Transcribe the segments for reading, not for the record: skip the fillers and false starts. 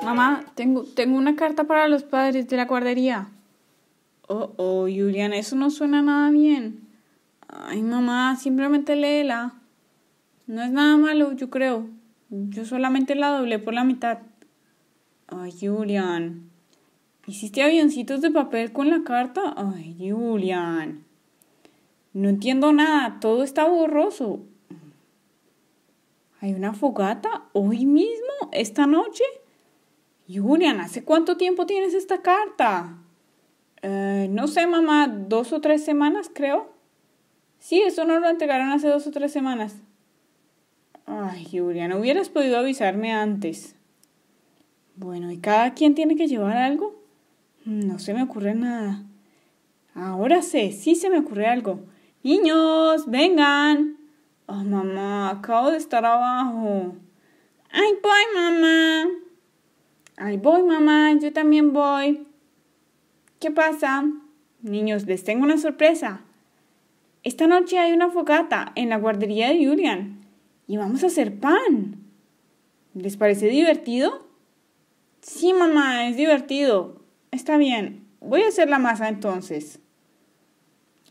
Mamá, tengo una carta para los padres de la guardería. Julián, eso no suena nada bien. Ay, mamá, simplemente léela. No es nada malo, yo creo. Yo solamente la doblé por la mitad. Ay, Julián. ¿Hiciste avioncitos de papel con la carta? Ay, Julián. No entiendo nada, todo está borroso. ¿Hay una fogata hoy mismo, esta noche? Julián, ¿hace cuánto tiempo tienes esta carta? No sé, mamá, 2 o 3 semanas, creo. Sí, eso nos lo entregaron hace 2 o 3 semanas. Ay, Julián, hubieras podido avisarme antes. Bueno, ¿y cada quien tiene que llevar algo? No se me ocurre nada. Ahora sé, sí se me ocurre algo. Niños, vengan. Oh, mamá, acabo de estar abajo. Ahí voy, mamá. Ahí voy, mamá, yo también voy. ¿Qué pasa? Niños, les tengo una sorpresa. Esta noche hay una fogata en la guardería de Julián y vamos a hacer pan. ¿Les parece divertido? Sí, mamá, es divertido. Está bien, voy a hacer la masa entonces.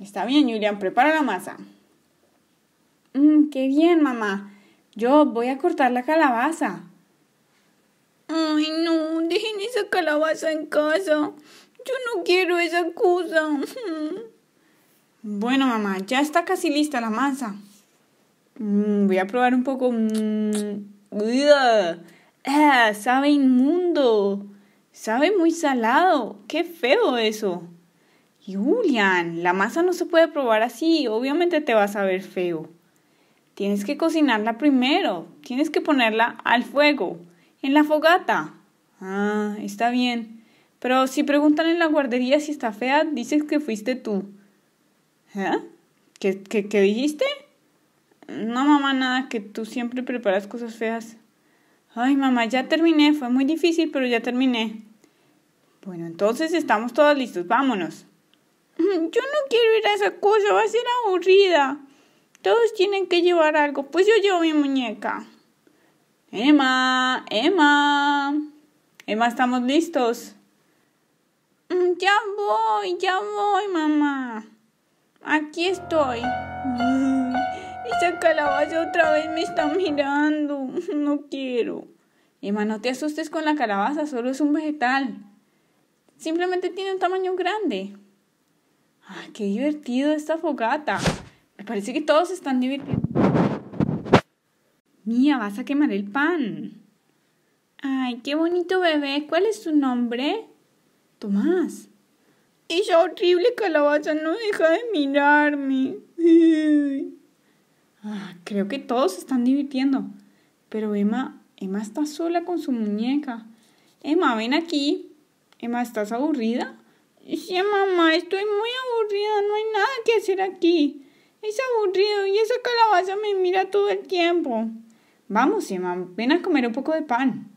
Está bien, Julián, prepara la masa. Qué bien, mamá. Yo voy a cortar la calabaza. Ay, no, dejen esa calabaza en casa. Yo no quiero esa cosa. Bueno, mamá, ya está casi lista la masa. Voy a probar un poco. Sabe inmundo. Sabe muy salado. Qué feo eso. Julián, la masa no se puede probar así. Obviamente te va a saber feo. Tienes que cocinarla primero. Tienes que ponerla al fuego, en la fogata. Está bien. Pero si preguntan en la guardería si está fea, dices que fuiste tú. ¿Qué dijiste? No, mamá, nada, que tú siempre preparas cosas feas. Ay, mamá, ya terminé. Fue muy difícil, pero ya terminé. Bueno, entonces estamos todos listos. Vámonos. Yo no quiero ir a esa cosa. Va a ser aburrida. Todos tienen que llevar algo. Pues yo llevo mi muñeca. Emma, estamos listos. Ya voy, mamá. Aquí estoy. Esa calabaza otra vez me está mirando. No quiero. Emma, no te asustes con la calabaza, solo es un vegetal. Simplemente tiene un tamaño grande. Ay, qué divertido esta fogata. Me parece que todos se están divirtiendo. Mía, vas a quemar el pan. Ay, qué bonito bebé. ¿Cuál es su nombre? Tomás. Esa horrible calabaza no deja de mirarme. Creo que todos se están divirtiendo. Pero Emma está sola con su muñeca. Emma, ven aquí. Emma, ¿estás aburrida? Sí, mamá, estoy muy aburrida. No hay nada que hacer aquí. Es aburrido y esa calabaza me mira todo el tiempo. Vamos, Emma, ven a comer un poco de pan.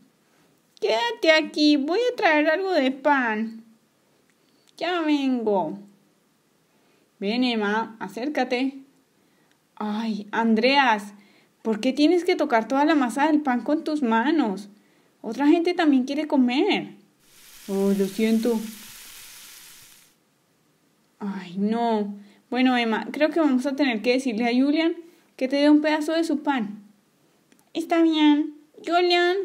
Quédate aquí, voy a traer algo de pan. Ya vengo. Ven, Emma, acércate. Ay, Andreas, ¿por qué tienes que tocar toda la masa del pan con tus manos? Otra gente también quiere comer. Oh, lo siento. Ay, no. Bueno, Emma, creo que vamos a tener que decirle a Julián que te dé un pedazo de su pan. Está bien. Julián,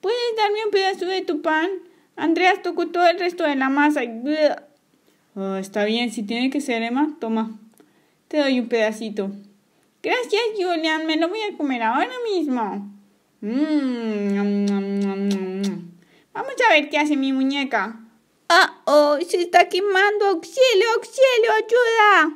¿puedes darme un pedazo de tu pan? Andreas tocó todo el resto de la masa y... está bien, si tiene que ser, Emma, toma. Te doy un pedacito. Gracias, Julián, me lo voy a comer ahora mismo. Vamos a ver qué hace mi muñeca. Se está quemando. ¡Auxilio, auxilio, ayuda!